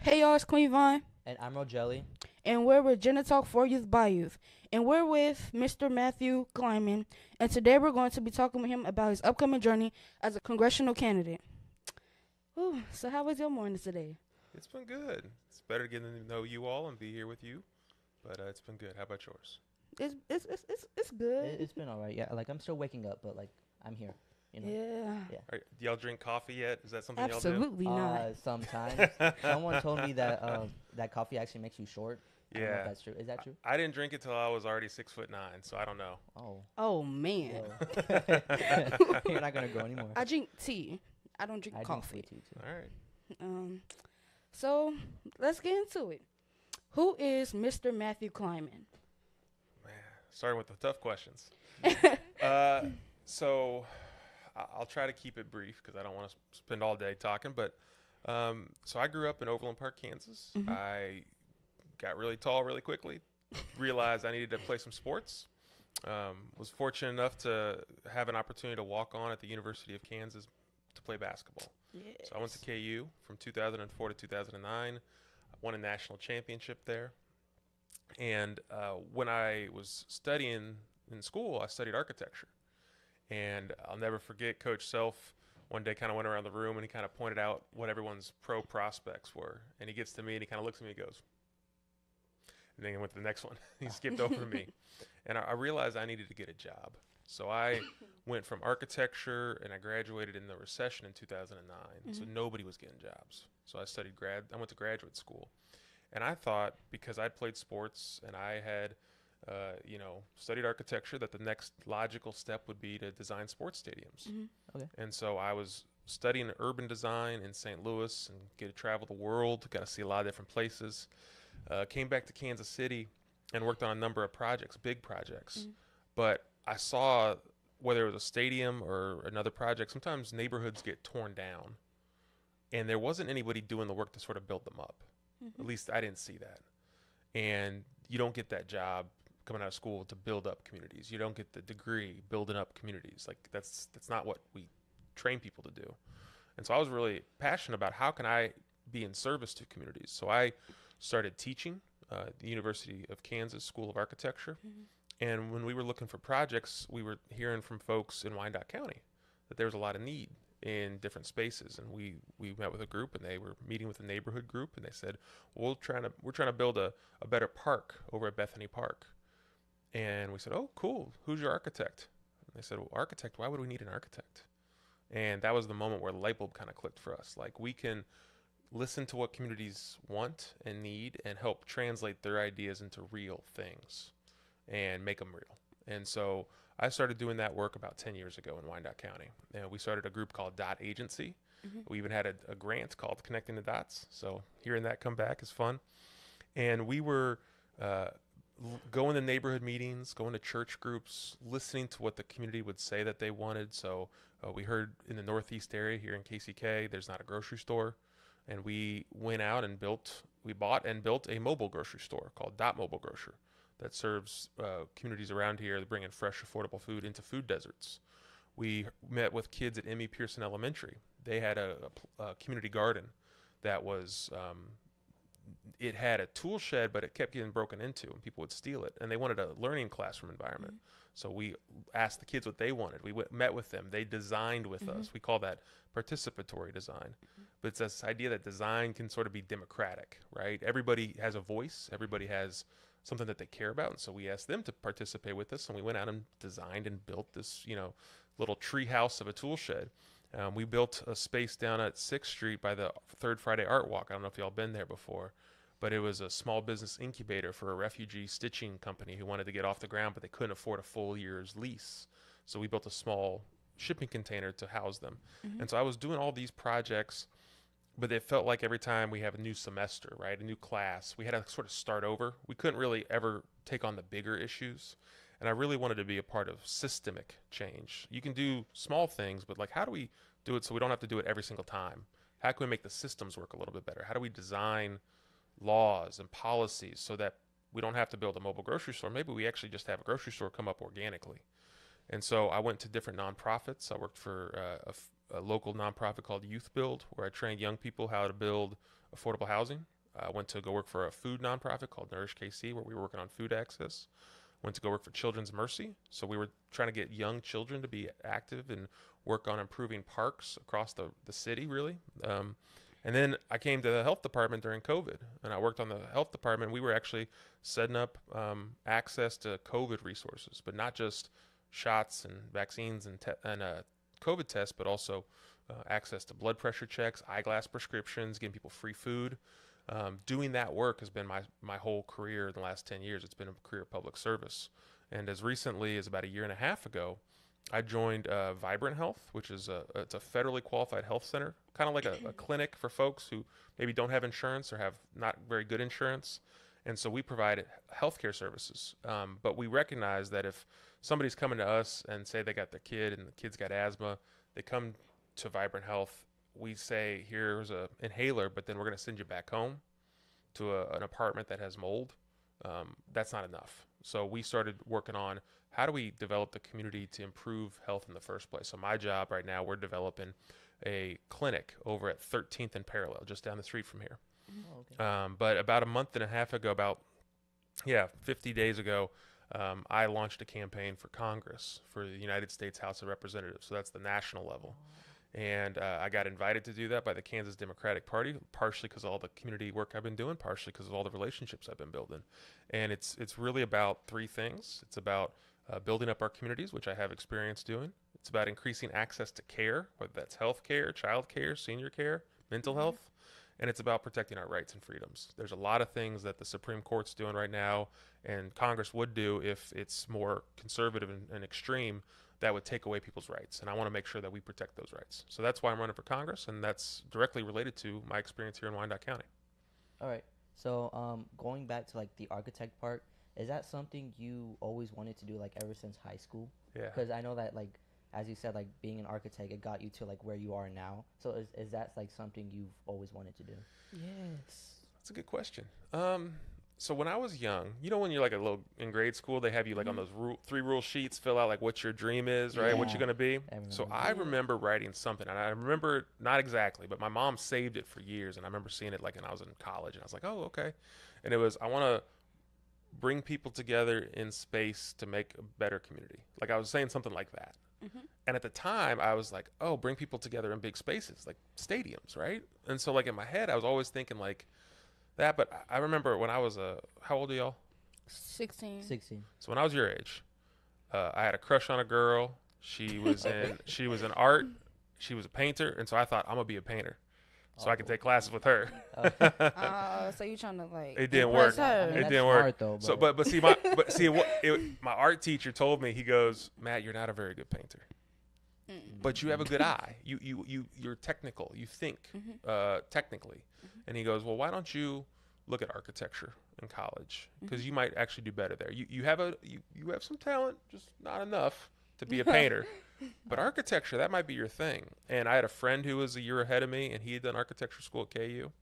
Hey y'all, it's Kleinmann, And I'm Rojelly. and we're with JEGNATALK for Youth by Youth. And we're with Mr. Matthew Kleinman, and today we're going to be talking with him about his upcoming journey as a congressional candidate. Ooh, so how was your morning today? It's been good. It's better getting to know you all and be here with you, but it's been good. How about yours? It's good. It's been all right. Yeah, like I'm still waking up, but like I'm here. You know. Yeah, Yeah. Do y'all drink coffee yet? Is that something y'all do? absolutely not. Sometimes someone told me that that coffee actually makes you short. I don't know if Yeah. that's true. Is that true? I didn't drink it till I was already 6'9", so I don't know. Oh. Oh man, Whoa. You're not gonna grow anymore. I drink tea. I don't drink I drink coffee. tea too. All right. Um, so let's get into it. Who is Mr. Matthew Kleinman? Man, starting with the tough questions. So I'll try to keep it brief because I don't want to spend all day talking. But so I grew up in Overland Park, Kansas. I got really tall really quickly. Realized I needed to play some sports. Was fortunate enough to have an opportunity to walk on at the University of Kansas to play basketball. Yes. So I went to KU from 2004 to 2009. I won a national championship there. And when I was studying in school, I studied architecture. And I'll never forget Coach Self one day kind of went around the room and he kind of pointed out what everyone's pro prospects were. And he gets to me and he kind of looks at me and goes, and then he went to the next one. He skipped over to me. And I realized I needed to get a job. So I went from architecture and I graduated in the recession in 2009. So nobody was getting jobs. So I went to graduate school. And I thought because I'd played sports and I had, studied architecture, that the next logical step would be to design sports stadiums. Okay. And so I was studying urban design in St. Louis and get to travel the world, got to see a lot of different places. Came back to Kansas City and worked on a number of projects, big projects. But I saw whether it was a stadium or another project, sometimes neighborhoods get torn down, and there wasn't anybody doing the work to sort of build them up. At least I didn't see that. And you don't get that job coming out of school to build up communities. You don't get the degree building up communities. Like that's not what we train people to do. And so I was really passionate about how can I be in service to communities. So I started teaching at the University of Kansas School of Architecture. And when we were looking for projects, we were hearing from folks in Wyandotte County that there was a lot of need in different spaces. And we met with a group and they were meeting with a neighborhood group and they said, well, we're trying to build a better park over at Bethany Park. And we said, oh, cool. Who's your architect? And they said, well, architect, why would we need an architect? And that was the moment where the light bulb kind of clicked for us. Like we can listen to what communities want and need and help translate their ideas into real things and make them real. And so I started doing that work about 10 years ago in Wyandotte County. And we started a group called Dot Agency. We even had a grant called Connecting the Dots. So hearing that come back is fun. And we were uh, going to neighborhood meetings, going to church groups, listening to what the community would say that they wanted. So we heard in the Northeast area here in KCK, there's not a grocery store. And we went out and bought and built a mobile grocery store called Dot Mobile Grocer that serves communities around here that bring in fresh, affordable food into food deserts. We met with kids at Emmy Pearson Elementary. They had a community garden that was it had a tool shed, but it kept getting broken into, and people would steal it. And they wanted a learning classroom environment. So we asked the kids what they wanted. Met with them. They designed with us. We call that participatory design. But it's this idea that design can sort of be democratic, right? Everybody has a voice. Everybody has something that they care about. And so we asked them to participate with us, and we went out and designed and built this, little tree house of a tool shed. We built a space down at 6th Street by the Third Friday Art Walk. I don't know if y'all been there before, but it was a small business incubator for a refugee stitching company who wanted to get off the ground, but they couldn't afford a full year's lease. So we built a small shipping container to house them. And so I was doing all these projects, but it felt like every time we have a new semester, right, a new class, we had to sort of start over. We couldn't really ever take on the bigger issues. And I really wanted to be a part of systemic change. You can do small things, but like, how do we do it so we don't have to do it every single time? How can we make the systems work a little bit better? How do we design laws and policies so that we don't have to build a mobile grocery store? Maybe we actually just have a grocery store come up organically. And so I went to different nonprofits. I worked for a local nonprofit called Youth Build, where I trained young people how to build affordable housing. I went to go work for a food nonprofit called Nourish KC, where we were working on food access. Went to go work for Children's Mercy. So we were trying to get young children to be active and work on improving parks across the city, really. And then I came to the health department during COVID, and I worked on the health department. We were actually setting up access to COVID resources, but not just shots and vaccines and COVID tests, but also access to blood pressure checks, eyeglass prescriptions, giving people free food. Doing that work has been my whole career in the last 10 years. It's been a career of public service. And as recently as about a year and a half ago, I joined Vibrant Health, which is it's a federally qualified health center, kind of like a clinic for folks who maybe don't have insurance or have not very good insurance. And so we provide healthcare services. But we recognize that if somebody's coming to us and say they got their kid and the kid's got asthma, they come to Vibrant Health, we say, here's an inhaler, but then we're going to send you back home to an apartment that has mold. That's not enough. So we started working on how do we develop the community to improve health in the first place. So my job right now, we're developing a clinic over at 13th and Parallel, just down the street from here. Oh, okay. But about a month and a half ago, 50 days ago, I launched a campaign for Congress for the United States House of Representatives. So that's the national level. And I got invited to do that by the Kansas Democratic Party, partially because of all the community work I've been doing, partially because of all the relationships I've been building. And it's really about three things. It's about building up our communities, which I have experience doing. It's about increasing access to care, whether that's health care, child care, senior care, mental health. And it's about protecting our rights and freedoms. There's a lot of things that the Supreme Court's doing right now, and Congress would do if it's more conservative and extreme, that would take away people's rights. And I want to make sure that we protect those rights. So that's why I'm running for Congress, and that's directly related to my experience here in Wyandotte County. All right. So going back to like the architect part, is that something you always wanted to do like ever since high school? Yeah. Because I know that like, as you said, like being an architect, it got you to like where you are now. So is that like something you've always wanted to do? Yes. That's a good question. So when I was young, when you're like a little in grade school, they have you like on those three rule sheets, fill out like what your dream is, right? What Yeah. you're going to be. So I remember writing something, and I remember not exactly, but my mom saved it for years. And I remember seeing it like when I was in college, and I was like, oh, okay. And it was, I want to bring people together in space to make a better community. Like I was saying something like that. And at the time I was like, oh, bring people together in big spaces, like stadiums, right? And so like in my head, I was always thinking like that. But I remember when I was, how old are y'all? 16. 16. So when I was your age, I had a crush on a girl. She was in art. She was a painter. And so I thought I'm gonna be a painter so I could take classes with her. So you trying to like It didn't work. impress her. I mean, It that's didn't work. smart, though, So, but- but see, my art teacher told me, he goes, Matt, you're not a very good painter, but you have a good eye. You're technical. You think technically. And he goes, well, why don't you look at architecture in college? Because you might actually do better there. You have some talent, just not enough to be a painter. But architecture, that might be your thing. And I had a friend who was a year ahead of me, and he had done architecture school at KU.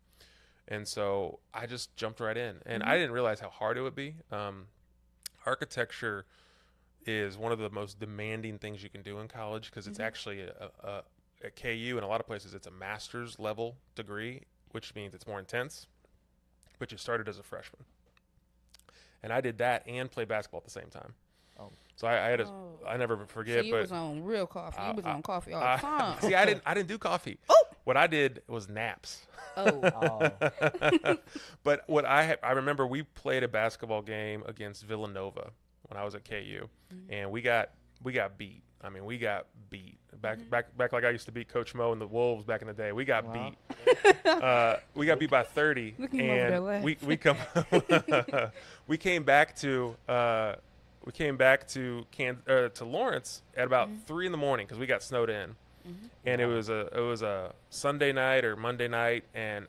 And so I just jumped right in. And I didn't realize how hard it would be. Architecture is one of the most demanding things you can do in college, because it's actually at KU and a lot of places it's a master's level degree, which means it's more intense. But you started as a freshman. And I did that and play basketball at the same time. Oh. So I never forget. So you but was on real coffee. You was on coffee all the time. See, I didn't do coffee. Oh! What I did was naps. Oh. But what I remember, we played a basketball game against Villanova when I was at KU, and we got beat. I mean, we got beat. Back like I used to beat Coach Mo and the Wolves back in the day. We got beat. We got beat by 30, Look at him over there and we came back to to Lawrence at about 3 in the morning because we got snowed in, and it was a Sunday night or Monday night, and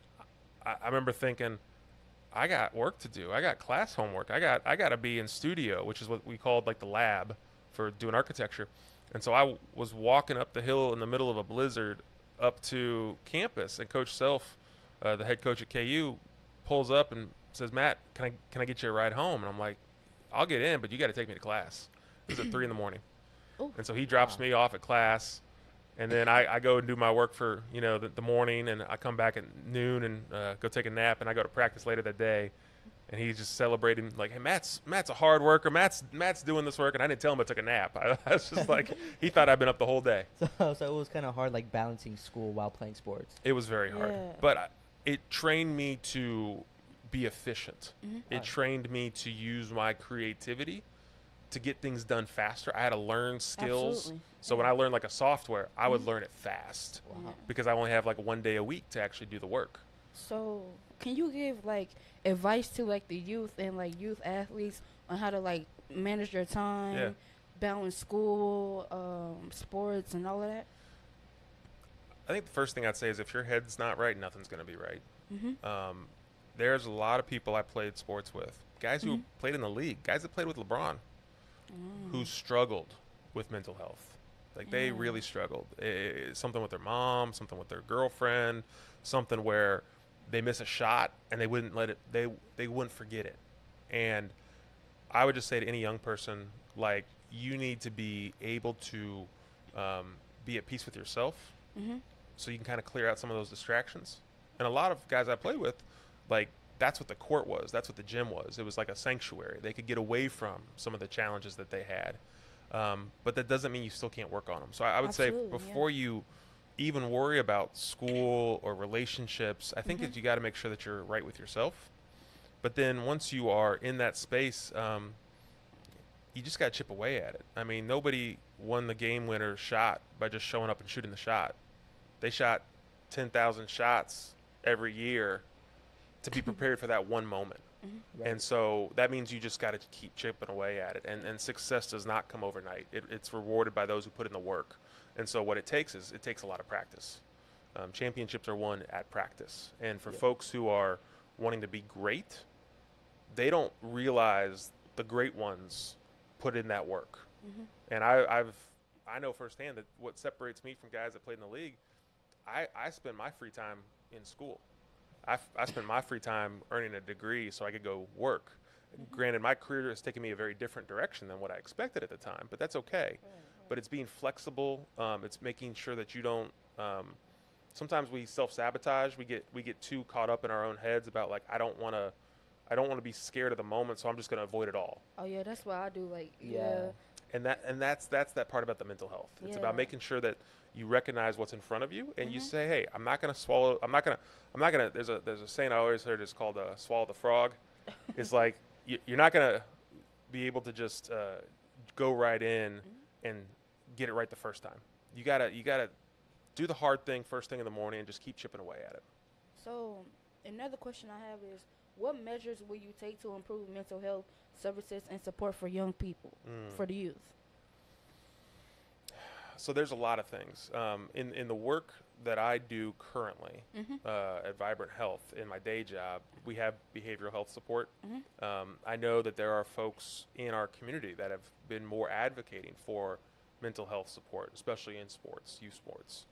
I remember thinking, I got work to do. I got class homework. I got to be in studio, which is what we called like the lab for doing architecture. And so I was walking up the hill in the middle of a blizzard up to campus, and Coach Self, the head coach at KU, pulls up and says, Matt, can I get you a ride home? And I'm like, I'll get in, but you got to take me to class. It was at 3 in the morning. Ooh. And so he drops me off at class, And then I go and do my work for the morning, and I come back at noon and go take a nap, and I go to practice later that day. And he's just celebrating like, "Hey, Matt's a hard worker. Matt's doing this work," and I didn't tell him I took a nap. I was just like, he thought I'd been up the whole day. So it was kind of hard, like balancing school while playing sports. It was very hard, Yeah. but it trained me to be efficient. Mhm. It trained me to use my creativity to get things done faster. I had to learn skills. Absolutely. So when Yeah. I learned like a software, I would Mhm. learn it fast Yeah. because I only have like one day a week to actually do the work. So, can you give like advice to like the youth and like youth athletes on how to like manage their time, Yeah. balance school, sports, and all of that? I think the first thing I'd say is if your head's not right, nothing's going to be right. Mhm. There's a lot of people I played sports with, guys who Mhm. played in the league, guys that played with LeBron, who struggled with mental health. Like they Yeah. really struggled. Something with their mom, something with their girlfriend, something where they miss a shot and they wouldn't let it. They wouldn't forget it. And I would just say to any young person, like, you need to be able to be at peace with yourself, Mhm. so you can kind of clear out some of those distractions. And a lot of guys I played with, like, that's what the court was. That's what the gym was. It was like a sanctuary. They could get away from some of the challenges that they had. But that doesn't mean you still can't work on them. So I would say Absolutely, yeah. before you even worry about school or relationships, I think that you got to make sure that you're right with yourself. But then once you are in that space, you just got to chip away at it. I mean, nobody won the game winner shot by just showing up and shooting the shot. They shot 10,000 shots every year to be prepared for that one moment. Right. And so that means you just got to keep chipping away at it. And success does not come overnight. It's rewarded by those who put in the work. And so what it takes is it takes a lot of practice. Championships are won at practice. And for folks who are wanting to be great, they don't realize the great ones put in that work. And I know firsthand that what separates me from guys that played in the league, I spend my free time in school. I spend my free time earning a degree so I could go work. Granted, my career has taken me a very different direction than what I expected at the time, but that's okay. But it's being flexible. It's making sure that you don't. Sometimes we self-sabotage. We get too caught up in our own heads about like I don't want to be scared of the moment, so I'm just going to avoid it all. Oh yeah, that's what I do. Like Yeah. And that's that part about the mental health. It's about Yeah. making sure that you recognize what's in front of you and you say, hey, I'm not going to swallow. I'm not going to. There's a saying I always heard. It's called swallow the frog. It's like you're not going to be able to just go right in and get it right the first time. You gotta do the hard thing first thing in the morning and just keep chipping away at it. So another question I have is, what measures will you take to improve mental health services and support for young people, for the youth? So there's a lot of things in the work that I do currently at Vibrant Health. In my day job, we have behavioral health support. I know that there are folks in our community that have been more advocating for mental health support, especially in sports, youth sports.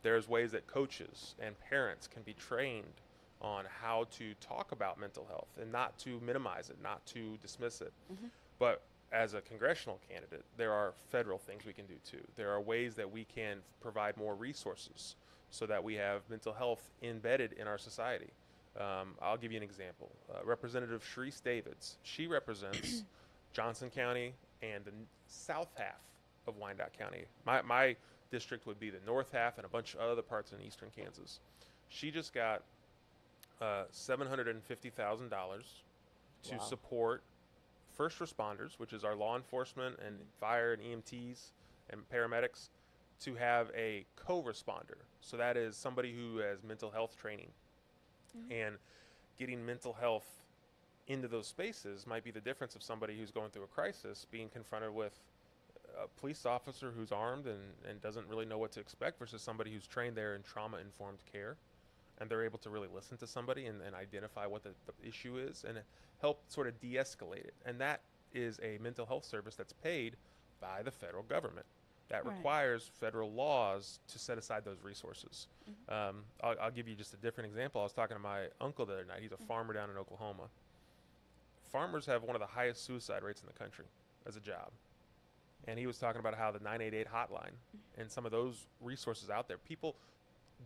There's ways that coaches and parents can be trained on how to talk about mental health and not to minimize it, not to dismiss it. But as a congressional candidate, there are federal things we can do too. There are ways that we can provide more resources so that we have mental health embedded in our society. I'll give you an example. Representative Sharice Davids, she represents Johnson County and the south half of Wyandotte County. My district would be the north half and a bunch of other parts in eastern Kansas. She just got $750,000 to support first responders, which is our law enforcement and fire and EMTs and paramedics, to have a co-responder. So that is somebody who has mental health training. And getting mental health into those spaces might be the difference of somebody who's going through a crisis being confronted with a police officer who's armed and doesn't really know what to expect versus somebody who's trained there in trauma-informed care. And they're able to really listen to somebody and identify what the issue is and help sort of de-escalate it. And that is a mental health service that's paid by the federal government. That requires federal laws to set aside those resources. I'll give you just a different example. I was talking to my uncle the other night. He's a farmer down in Oklahoma. Farmers have one of the highest suicide rates in the country as a job. And he was talking about how the 988 hotline and some of those resources out there, people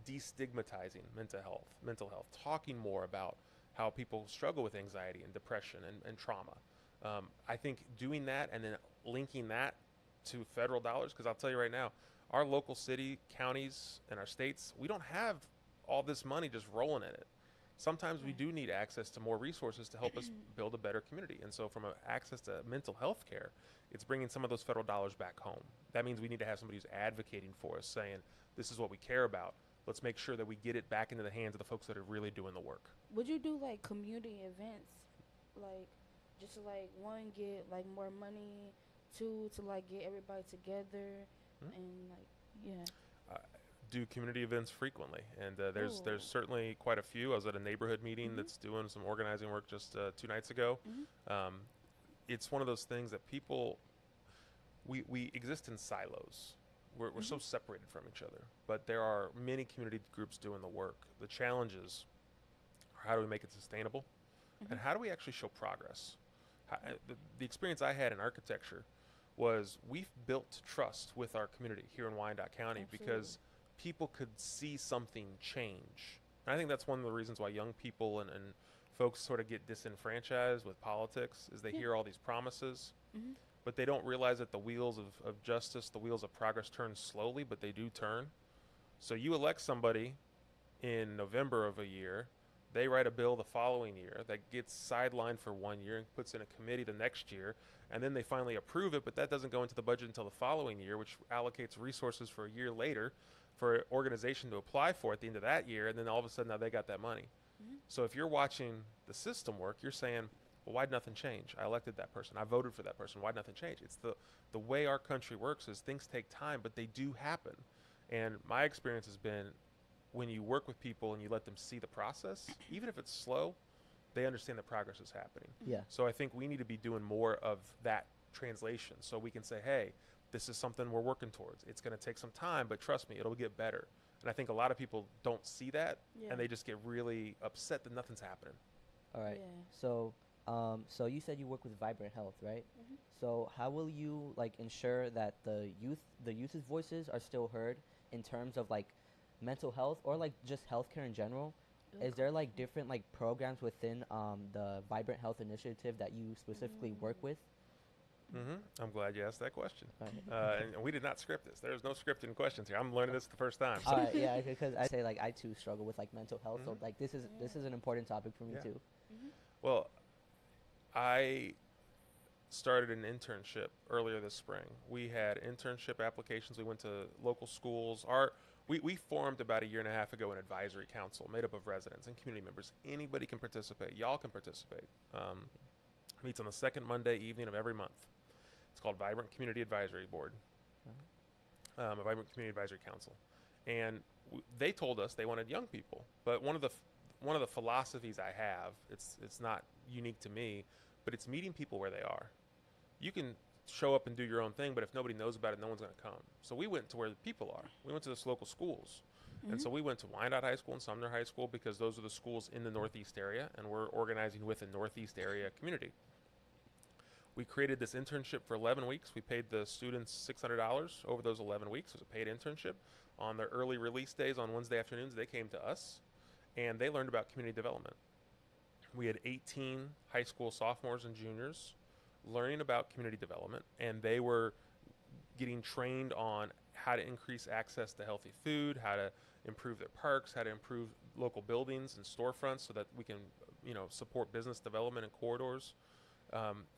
destigmatizing mental health, talking more about how people struggle with anxiety and depression and trauma. I think doing that and then linking that to federal dollars, because I'll tell you right now, our local city, counties, and our states, we don't have all this money just rolling in it. Sometimes we do need access to more resources to help us build a better community. And so from access to mental health care, it's bringing some of those federal dollars back home. That means we need to have somebody who's advocating for us, saying, this is what we care about. Let's make sure that we get it back into the hands of the folks that are really doing the work. Would you do like community events, like just to like one get like more money, two to like get everybody together, and like Do community events frequently, and there's certainly quite a few. I was at a neighborhood meeting that's doing some organizing work just 2 nights ago. It's one of those things that people, we exist in silos. We're so separated from each other, but there are many community groups doing the work. The challenges are, how do we make it sustainable, and how do we actually show progress? The experience I had in architecture was we've built trust with our community here in Wyandotte County because people could see something change. And I think that's one of the reasons why young people and folks sort of get disenfranchised with politics, is they hear all these promises, but they don't realize that the wheels of justice, the wheels of progress turn slowly, but they do turn. So you elect somebody in November of a year, they write a bill the following year that gets sidelined for 1 year and puts in a committee the next year, and then they finally approve it, but that doesn't go into the budget until the following year, which allocates resources for a year later for an organization to apply for at the end of that year, and then all of a sudden now they got that money. So if you're watching the system work, you're saying, well, why'd nothing change? I elected that person. I voted for that person. Why'd nothing change? It's the way our country works is things take time, but they do happen. And my experience has been when you work with people and you let them see the process, even if it's slow, they understand the progress is happening. Yeah. So I think we need to be doing more of that translation so we can say, hey, this is something we're working towards. It's going to take some time, but trust me, it'll get better. And I think a lot of people don't see that, and they just get really upset that nothing's happening. All right. So, so you said you work with Vibrant Health, right? So how will you like ensure that the youth's voices are still heard in terms of like mental health or like just healthcare in general? Is there like different like programs within the Vibrant Health initiative that you specifically work with? I'm glad you asked that question. And we did not script this. There's no scripting questions here. I'm learning this the first time. So. Yeah, because I say like I too struggle with like mental health, so like this is an important topic for me too. Well, I started an internship earlier this spring. We had internship applications. We went to local schools. We formed about a year and a half ago an advisory council made up of residents and community members. Anybody can participate. Y'all can participate. Meets on the second Monday evening of every month. It's called Vibrant Community Advisory Board, a Vibrant Community Advisory Council. And they told us they wanted young people. But one of the philosophies I have, it's not unique to me, but it's meeting people where they are. You can show up and do your own thing, but if nobody knows about it, no one's going to come. So we went to where the people are. We went to this local schools. And so we went to Wyandotte High School and Sumner High School because those are the schools in the Northeast area, and we're organizing with a Northeast area community. We created this internship for 11 weeks. We paid the students $600 over those 11 weeks. It was a paid internship. On their early release days on Wednesday afternoons, they came to us, and they learned about community development. We had 18 high school sophomores and juniors learning about community development, and they were getting trained on how to increase access to healthy food, how to improve their parks, how to improve local buildings and storefronts so that we can, support business development and corridors.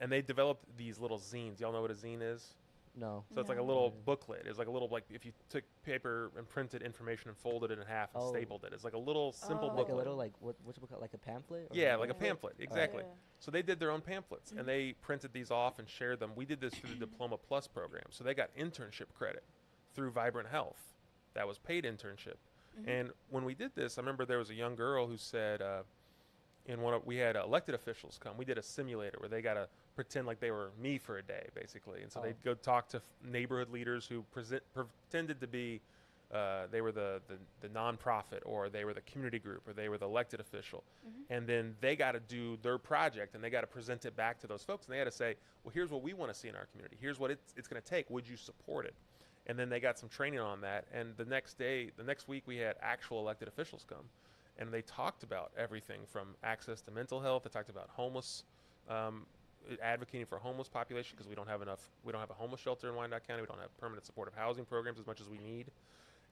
And they developed these little zines. Y'all know what a zine is? No. So it's like a little booklet. It's like a little, like if you took paper and printed information and folded it in half and stapled it. It's like a little simple booklet. Like a little, like, what's it called? Like a pamphlet? Yeah, like a pamphlet. Exactly. Yeah. So they did their own pamphlets and they printed these off and shared them. We did this through the Diploma Plus program. So they got internship credit through Vibrant Health. That was paid internship. And when we did this, I remember there was a young girl who said, we had elected officials come. We did a simulator where they got to pretend like they were me for a day, basically. And so they'd go talk to neighborhood leaders who pretended to be they were the nonprofit, or they were the community group, or they were the elected official. Mm-hmm. And then they got to do their project, and they got to present it back to those folks. And they had to say, well, here's what we want to see in our community. Here's what it's going to take. Would you support it? And then they got some training on that. And the next week, we had actual elected officials come. And they talked about everything from access to mental health. They talked about homeless, advocating for homeless population, because we don't have a homeless shelter in Wyandotte County. We don't have permanent supportive housing programs as much as we need.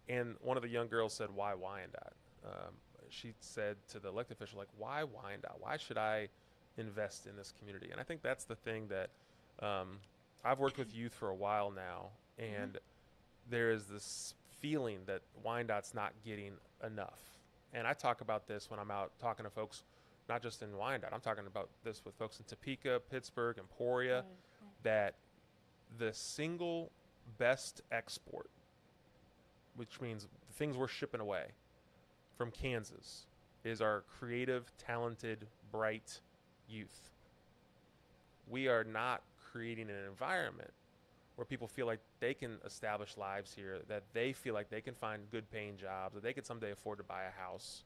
And one of the young girls said, why Wyandotte? She said to the elected official, like, why Wyandotte? Why should I invest in this community? And I think that's the thing that I've worked with youth for a while now, and there is this feeling that Wyandotte's not getting enough. And I talk about this when I'm out talking to folks, not just in Wyandotte. I'm talking about this with folks in Topeka, Pittsburgh, Emporia, that the single best export, which means the things we're shipping away from Kansas, is our creative, talented, bright youth. We are not creating an environment where people feel like they can establish lives here, that they feel like they can find good paying jobs, that they can someday afford to buy a house,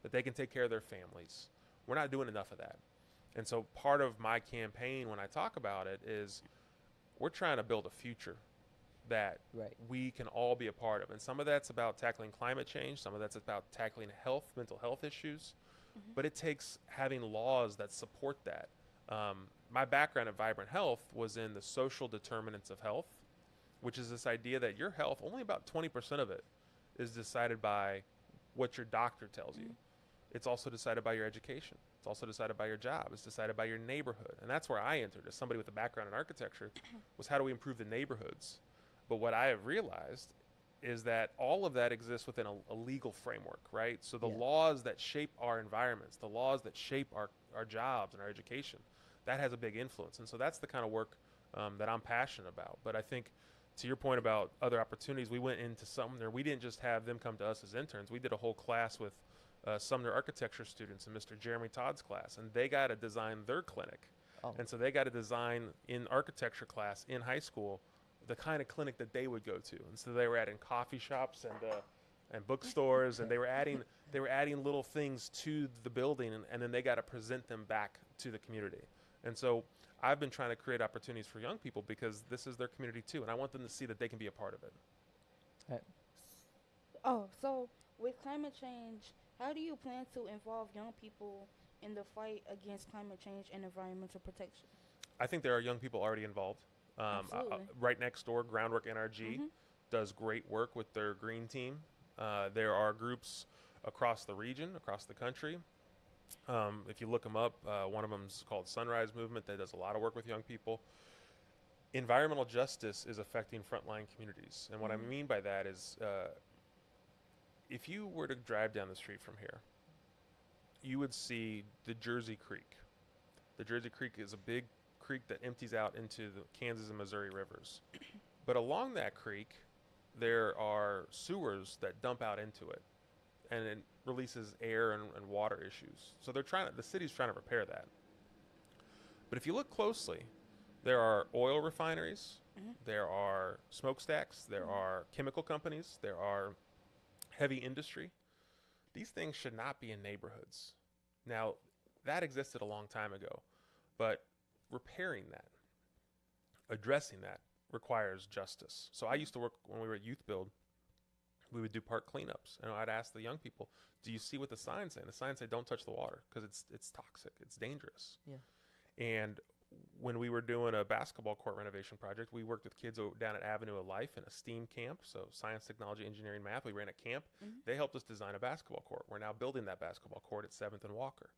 that they can take care of their families. We're not doing enough of that. And so part of my campaign when I talk about it is we're trying to build a future that we can all be a part of. And some of that's about tackling climate change. Some of that's about tackling mental health issues. But it takes having laws that support that. My background in Vibrant Health was in the social determinants of health, which is this idea that your health, only about 20% of it is decided by what your doctor tells you. It's also decided by your education. It's also decided by your job. It's decided by your neighborhood. And that's where I entered as somebody with a background in architecture, was how do we improve the neighborhoods? But what I have realized is that all of that exists within a legal framework, right? So the laws that shape our environments, the laws that shape our jobs and our education, that has a big influence. And so that's the kind of work that I'm passionate about. But I think to your point about other opportunities, we went into Sumner. We didn't just have them come to us as interns. We did a whole class with Sumner architecture students in Mr. Jeremy Todd's class, and they got to design their clinic. And so they got to design in architecture class in high school the kind of clinic that they would go to. And so they were adding coffee shops and bookstores, and they were adding little things to the building, and then they got to present them back to the community. And so I've been trying to create opportunities for young people because this is their community too, and I want them to see that they can be a part of it. Oh, so with climate change, how do you plan to involve young people in the fight against climate change and environmental protection? I think there are young people already involved. Right next door, Groundwork NRG does great work with their green team. There are groups across the region, across the country. If you look them up, one of them is called Sunrise Movement that does a lot of work with young people. Environmental justice is affecting frontline communities. And what I mean by that is if you were to drive down the street from here, you would see the Jersey Creek. The Jersey Creek is a big creek that empties out into the Kansas and Missouri rivers. But along that creek, there are sewers that dump out into it, and it releases air and water issues. So the city's trying to repair that. But if you look closely, there are oil refineries, there are smokestacks, there are chemical companies, there are heavy industry. These things should not be in neighborhoods. Now, that existed a long time ago, but repairing that, addressing that, requires justice. So I used to work when we were at Youth Build. We would do park cleanups, and I'd ask the young people, "Do you see what the signs say?" And the signs say, "Don't touch the water because it's toxic, it's dangerous." And when we were doing a basketball court renovation project, we worked with kids down at Avenue of Life in a STEAM camp, so science, technology, engineering, math. We ran a camp. They helped us design a basketball court. We're now building that basketball court at 7th and Walker.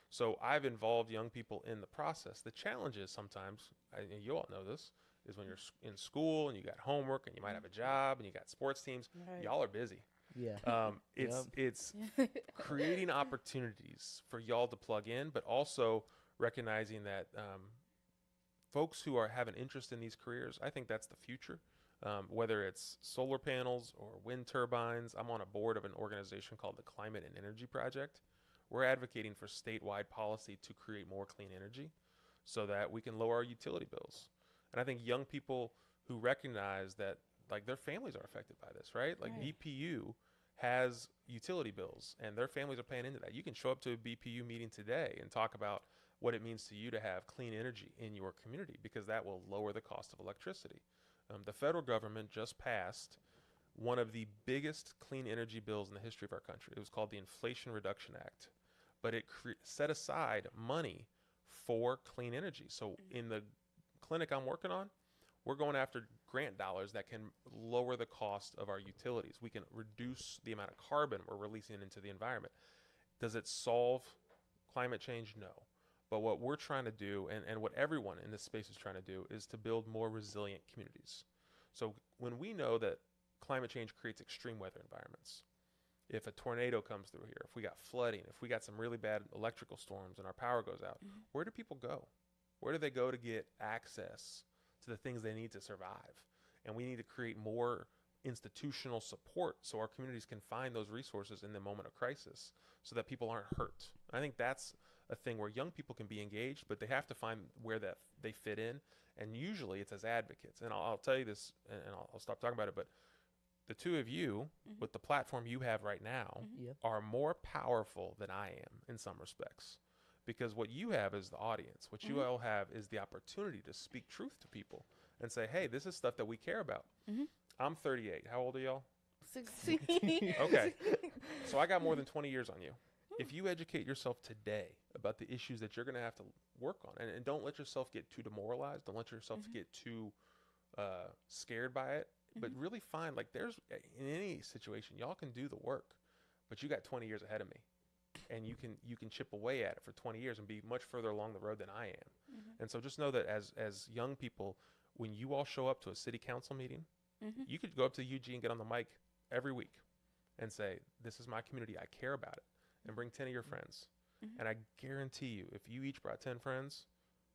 So I've involved young people in the process. The challenge is sometimes, and you all know this, is when you're in school and you got homework and you might have a job and you got sports teams, y'all are busy. It's creating opportunities for y'all to plug in, but also recognizing that folks who have an interest in these careers, I think that's the future. Whether it's solar panels or wind turbines. I'm on a board of an organization called the Climate and Energy Project. We're advocating for statewide policy to create more clean energy so that we can lower our utility bills. And I think young people who recognize that like their families are affected by this, right? Like Right. BPU has utility bills and their families are paying into that. You can show up to a BPU meeting today and talk about what it means to you to have clean energy in your community, because that will lower the cost of electricity. The federal government just passed one of the biggest clean energy bills in the history of our country. It was called the Inflation Reduction Act, but it set aside money for clean energy. So in the clinic I'm working on, we're going after grant dollars that can lower the cost of our utilities. We can reduce the amount of carbon we're releasing into the environment. Does it solve climate change? No. But what we're trying to do, and what everyone in this space is trying to do, is to build more resilient communities. So when we know that climate change creates extreme weather environments, if a tornado comes through here, if we got flooding, if we got some really bad electrical storms and our power goes out, where do people go? Where do they go to get access to the things they need to survive? And we need to create more institutional support so our communities can find those resources in the moment of crisis so that people aren't hurt. I think that's a thing where young people can be engaged, but they have to find where that they fit in. And usually it's as advocates. And I'll tell you this, and I'll stop talking about it, but the two of you, with the platform you have right now, Yep. are more powerful than I am in some respects. Because what you have is the audience. What you all have is the opportunity to speak truth to people and say, hey, this is stuff that we care about. I'm 38. How old are y'all? 16. Okay. So I got more than 20 years on you. If you educate yourself today about the issues that you're going to have to work on, and don't let yourself get too demoralized, don't let yourself get too scared by it, but really find, like, there's, in any situation, y'all can do the work, but you got 20 years ahead of me. And you can chip away at it for 20 years and be much further along the road than I am. And so just know that as young people, when you all show up to a city council meeting, you could go up to UG and get on the mic every week and say, this is my community, I care about it, and bring 10 of your friends. And I guarantee you, if you each brought 10 friends,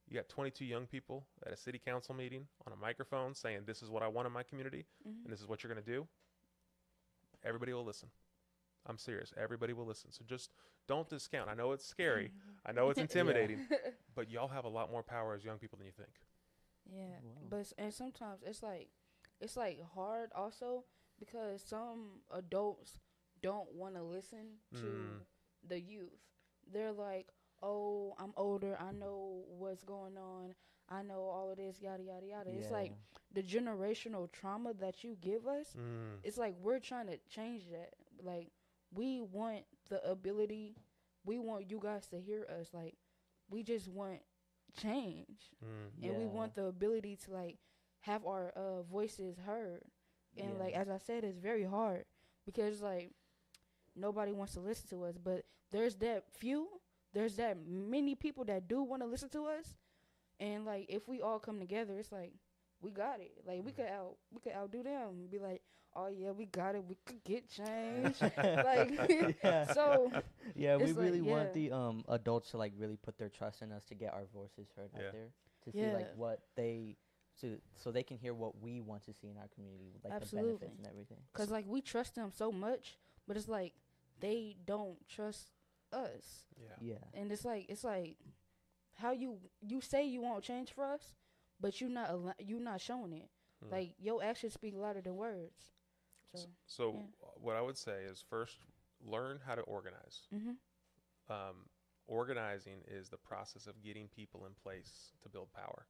you got 22 young people at a city council meeting on a microphone saying, this is what I want in my community, and this is what you're going to do. Everybody will listen. I'm serious. Everybody will listen. So just don't discount. I know it's scary. I know it's intimidating, but y'all have a lot more power as young people than you think. Yeah, Wow. but and sometimes it's like hard also because some adults don't want to listen to the youth. They're like, "Oh, I'm older. I know what's going on. I know all of this, yada yada yada." It's like the generational trauma that you give us. It's like we're trying to change that. Like we want the ability. We want you guys to hear us. Like we just want change, and we want the ability to like have our voices heard. And like as I said, it's very hard because like nobody wants to listen to us, but there's that many people that do want to listen to us. And like if we all come together, it's like we got it. Like we could outdo them and be like, oh yeah, we got it. We could get change. Like so Yeah, we it's like, really want the adults to like really put their trust in us to get our voices heard out there, to see like what they so they can hear what we want to see in our community, like the benefits and everything. Cause like we trust them so much, but it's like they don't trust us. Yeah. And it's like how you say you want change for us, but you not showing it. Like your actions speak louder than words. So what I would say is first learn how to organize. Organizing is the process of getting people in place to build power.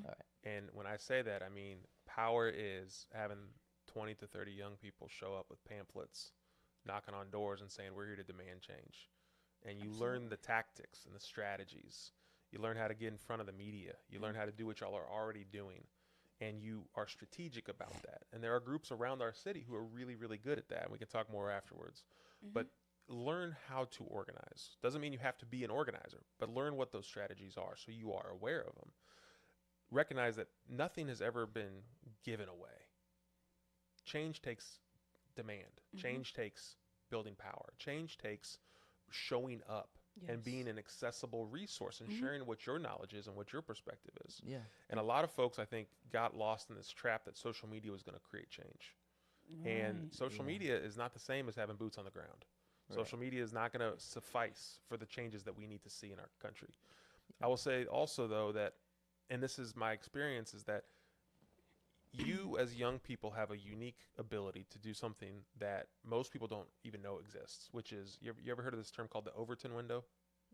All right. And when I say that, I mean power is having 20 to 30 young people show up with pamphlets, knocking on doors and saying, we're here to demand change. And you learn the tactics and the strategies. You learn how to get in front of the media. You learn how to do what y'all are already doing. And you are strategic about that. And there are groups around our city who are really, really good at that. And we can talk more afterwards. But learn how to organize. Doesn't mean you have to be an organizer, but learn what those strategies are so you are aware of them. Recognize that nothing has ever been given away. Change takes demand. Change takes building power. Change takes showing up and being an accessible resource and sharing what your knowledge is and what your perspective is. Yeah. And a lot of folks, I think, got lost in this trap that social media was going to create change. And social media is not the same as having boots on the ground. Social media is not going to suffice for the changes that we need to see in our country. I will say also, though, that, and this is my experience, is that you as young people have a unique ability to do something that most people don't even know exists, which is, you ever heard of this term called the Overton window?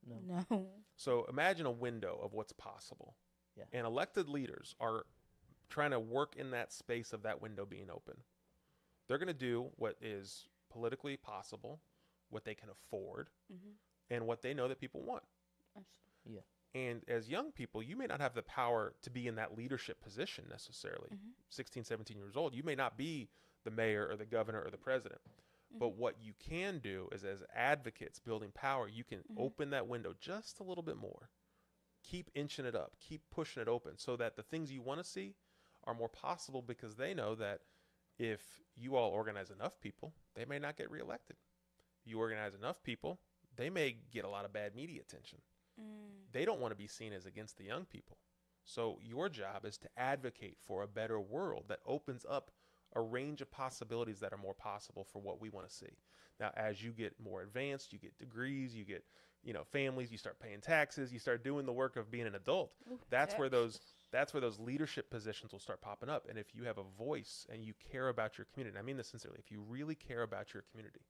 No. No. So imagine a window of what's possible. Yeah. And elected leaders are trying to work in that space of that window being open. They're going to do what is politically possible, what they can afford, and what they know that people want. Yeah. And as young people, you may not have the power to be in that leadership position necessarily. 16, 17 years old, you may not be the mayor or the governor or the president. But what you can do is, as advocates building power, you can open that window just a little bit more. Keep inching it up. Keep pushing it open so that the things you want to see are more possible, because they know that if you all organize enough people, they may not get reelected. You organize enough people, they may get a lot of bad media attention. They don't want to be seen as against the young people. So your job is to advocate for a better world that opens up a range of possibilities that are more possible for what we want to see. Now, as you get more advanced, you get degrees, you get, families, you start paying taxes, you start doing the work of being an adult. That's where those leadership positions will start popping up. And if you have a voice and you care about your community, and I mean this sincerely, if you really care about your community,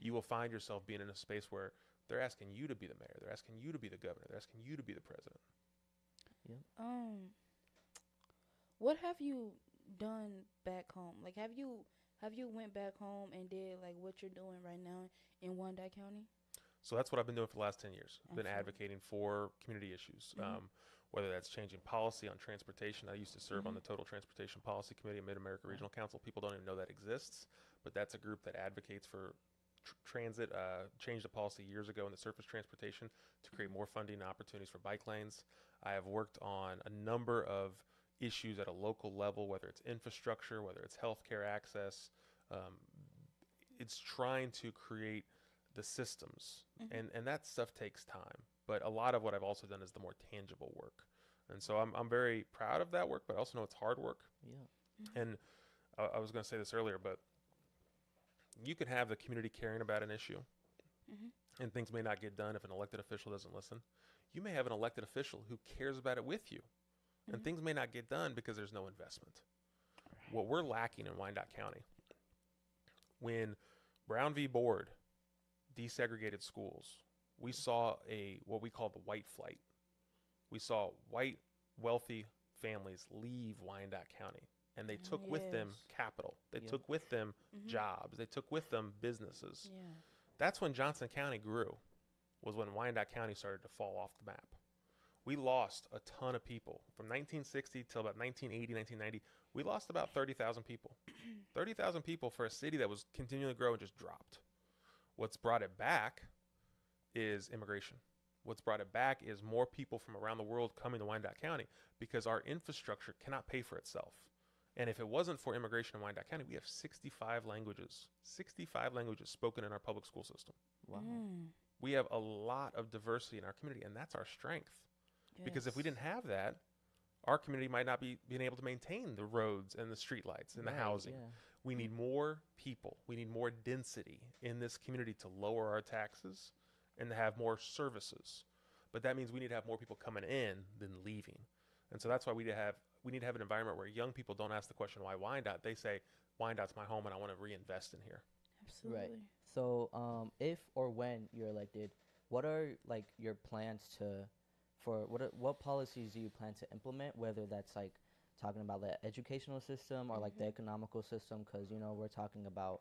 you will find yourself being in a space where they're asking you to be the mayor, they're asking you to be the governor, they're asking you to be the president. Yeah. What have you done back home? Like, have you went back home and did like what you're doing right now in Wyandotte County? So that's what I've been doing for the last 10 years. I've been Absolutely. advocating for community issues, whether that's changing policy on transportation. I used to serve on the Total Transportation Policy Committee of Mid-America Regional Council. People don't even know that exists, but that's a group that advocates for transit, changed the policy years ago in the surface transportation to create more funding opportunities for bike lanes. I have worked on a number of issues at a local level, whether it's infrastructure, whether it's healthcare access. It's trying to create the systems, and that stuff takes time. But a lot of what I've also done is the more tangible work. And so I'm very proud of that work, but I also know it's hard work. Yeah. And I was going to say this earlier, but you can have the community caring about an issue, and things may not get done if an elected official doesn't listen. You may have an elected official who cares about it with you, and things may not get done because there's no investment. What we're lacking in Wyandotte County, when Brown v. Board desegregated schools, we saw what we call the white flight. We saw white, wealthy families leave Wyandotte County, and they took with them capital. They took with them jobs. They took with them businesses. Yeah. That's when Johnson County grew, was when Wyandotte County started to fall off the map. We lost a ton of people. From 1960 till about 1980, 1990, we lost about 30,000 people. 30,000 people for a city that was continuing to grow and just dropped. What's brought it back is immigration. What's brought it back is more people from around the world coming to Wyandotte County, because our infrastructure cannot pay for itself. And if it wasn't for immigration in Wyandotte County, we have 65 languages spoken in our public school system. Wow. We have a lot of diversity in our community, and that's our strength. Because if we didn't have that, our community might not be being able to maintain the roads and the streetlights and the housing. Yeah. We need more people. We need more density in this community to lower our taxes and to have more services. But that means we need to have more people coming in than leaving. And so that's why we need to have an environment where young people don't ask the question, why Wyandotte? They say, Wyandott's my home and I want to reinvest in here. Absolutely. Right. So if or when you're elected, what are like your plans what policies do you plan to implement, whether that's like talking about the educational system or like the economical system, because we're talking about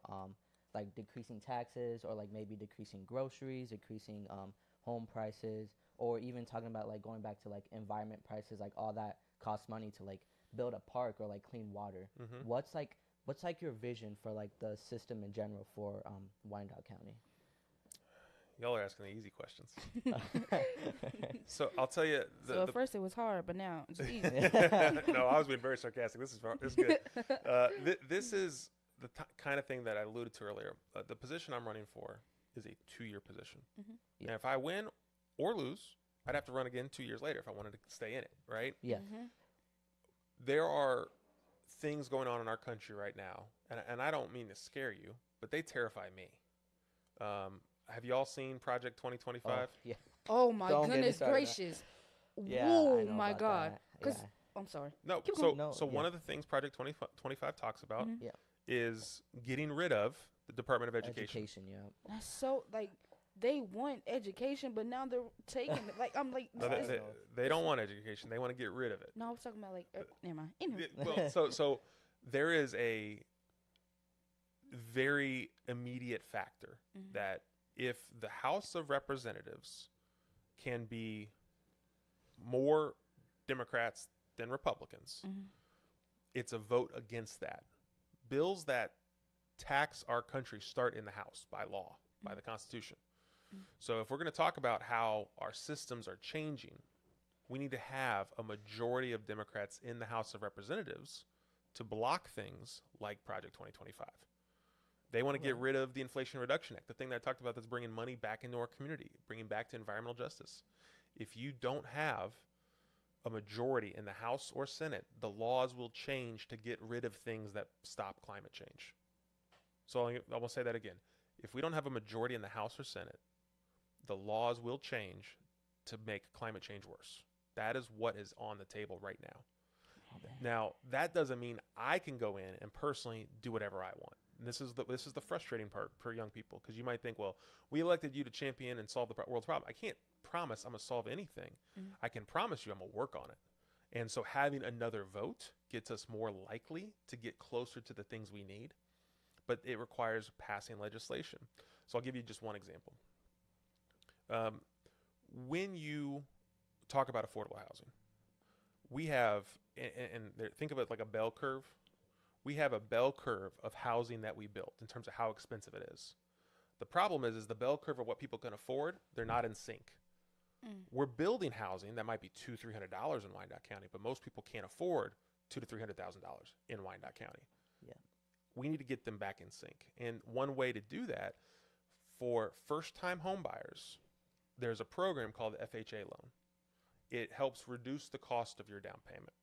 like decreasing taxes, or like maybe decreasing groceries, decreasing home prices, or even talking about like going back to like environment prices, like all that costs money to like build a park or like clean water. What's like your vision for like the system in general for Wyandotte County? Y'all are asking the easy questions. So I'll tell you. So at first it was hard, but now it's easy. No, I was being very sarcastic. This is good. This is the kind of thing that I alluded to earlier. The position I'm running for is a 2-year position. Yeah. And if I win or lose, I'd have to run again 2 years later if I wanted to stay in it, right? Yeah. There are things going on in our country right now, and I don't mean to scare you, but they terrify me. Have you all seen Project 2025? Yeah. Oh my Don't get me goodness started on that. gracious. Yeah, Whoa, I know my about God. that. Because I'm sorry. No, Keep so going. No, so yeah. one of the things Project 25 talks about Mhm. Yeah. is getting rid of the Department of Education. Education, yeah. That's so like they want education, but now they're taking it. Like I'm like, No, this, they don't want education. They want to get rid of it. no, I was talking about like, never mind. Anyway. Well, so there is a very immediate factor Mhm. that if the House of Representatives can be more Democrats than Republicans, Mhm. it's a vote against that. Bills that tax our country start in the House by law, by the Constitution. So if we're going to talk about how our systems are changing, we need to have a majority of Democrats in the House of Representatives to block things like Project 2025. They want to get rid of the Inflation Reduction Act, the thing that I talked about that's bringing money back into our community, bringing back to environmental justice. If you don't have a majority in the House or Senate, the laws will change to get rid of things that stop climate change. So I will say that again. If we don't have a majority in the House or Senate, the laws will change to make climate change worse. That is what is on the table right now. Now, that doesn't mean I can go in and personally do whatever I want. And this is the frustrating part for young people, because you might think, well, we elected you to champion and solve the world's problem. I can't promise I'm going to solve anything. I can promise you I'm going to work on it. And so having another vote gets us more likely to get closer to the things we need, but it requires passing legislation. So I'll give you just one example. When you talk about affordable housing, we have, think of it like a bell curve. We have a bell curve of housing that we built in terms of how expensive it is. The problem is the bell curve of what people can afford, they're not in sync. We're building housing that might be $200-300 in Wyandotte County, but most people can't afford $200,000 to $300,000 in Wyandotte County. Yeah. We need to get them back in sync. And one way to do that for first-time home buyers, there's a program called the FHA loan. It helps reduce the cost of your down payment.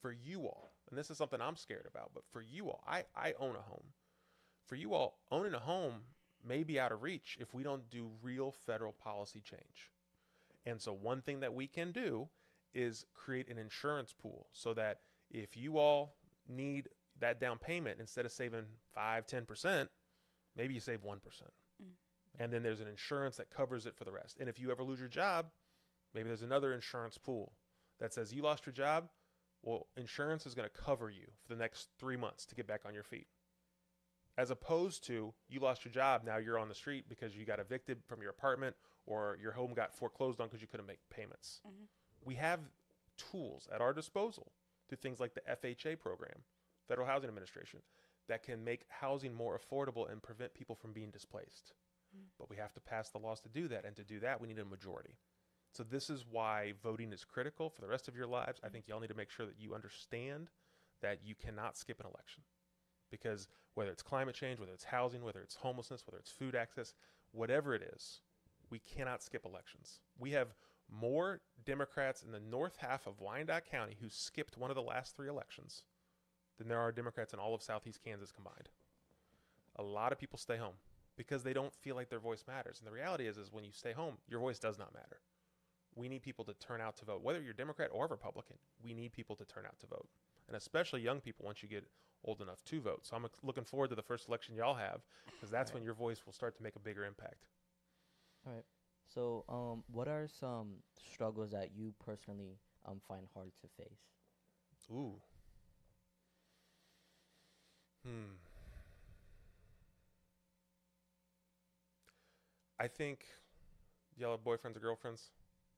For you all, and this is something I'm scared about, but for you all, I own a home. For you all, owning a home may be out of reach if we don't do real federal policy change. And so one thing that we can do is create an insurance pool so that if you all need that down payment, instead of saving 5-10%, maybe you save 1%. And then there's an insurance that covers it for the rest. And if you ever lose your job, maybe there's another insurance pool that says you lost your job. Well, insurance is going to cover you for the next 3 months to get back on your feet. As opposed to you lost your job, now you're on the street because you got evicted from your apartment or your home got foreclosed on because you couldn't make payments. We have tools at our disposal through things like the FHA program, Federal Housing Administration, that can make housing more affordable and prevent people from being displaced. But we have to pass the laws to do that, and to do that, we need a majority. So this is why voting is critical for the rest of your lives. I think y'all need to make sure that you understand that you cannot skip an election. Because whether it's climate change, whether it's housing, whether it's homelessness, whether it's food access, whatever it is, we cannot skip elections. We have more Democrats in the north half of Wyandotte County who skipped one of the last 3 elections than there are Democrats in all of southeast Kansas combined. A lot of people stay home because they don't feel like their voice matters. And the reality is when you stay home, your voice does not matter. We need people to turn out to vote. Whether you're Democrat or Republican, we need people to turn out to vote. And especially young people once you get old enough to vote. So I'm looking forward to the first election y'all have, because that's when your voice will start to make a bigger impact. All right. So, what are some struggles that you personally find hard to face? Ooh. I think y'all have boyfriends or girlfriends?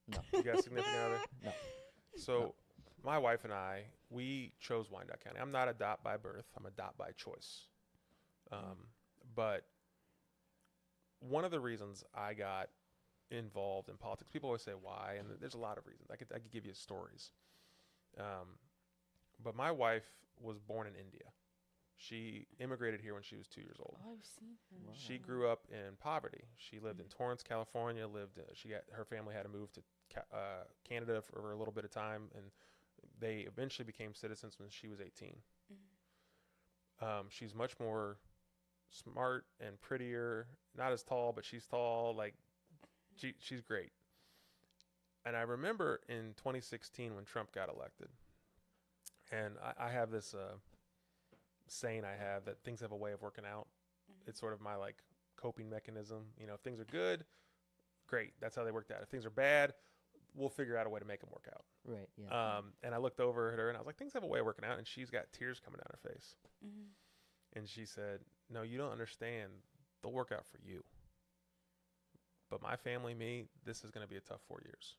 No. You got a significant other? No. So my wife and I, we chose Wyandotte County. I'm not a dot by birth. I'm a dot by choice. But one of the reasons I got involved in politics, people always say why, and there's a lot of reasons. I could give you stories. But my wife was born in India. She immigrated here when she was 2 years old. Oh, I've seen her. Wow. She grew up in poverty. She lived in Torrance, California. Her family had to move to Canada for a little bit of time, and they eventually became citizens when she was 18. She's much more smart and prettier. Not as tall, but she's tall. Like she's great. And I remember in 2016 when Trump got elected, and I have this saying I have that things have a way of working out. It's sort of my like coping mechanism. You know, if things are good, great. That's how they worked out. If things are bad, we'll figure out a way to make them work out. Right. Yeah. And I looked over at her and I was like, things have a way of working out. And she's got tears coming down her face. And she said, no, you don't understand. They'll work out for you. But my family, me, this is going to be a tough 4 years.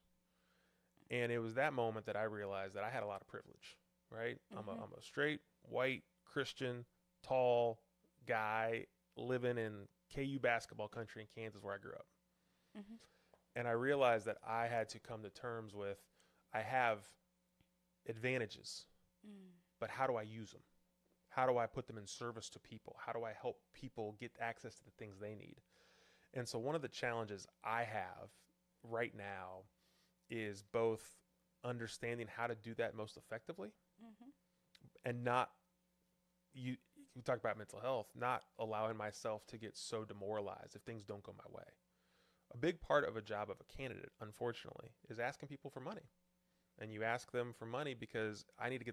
And it was that moment that I realized that I had a lot of privilege, right? I'm a straight, white, Christian, tall guy living in KU basketball country in Kansas where I grew up. And I realized that I had to come to terms with, I have advantages, but how do I use them? How do I put them in service to people? How do I help people get access to the things they need? And so one of the challenges I have right now is both understanding how to do that most effectively and not, we talk about mental health, not allowing myself to get so demoralized if things don't go my way. A big part of a job of a candidate, unfortunately, is asking people for money. And you ask them for money because I need to get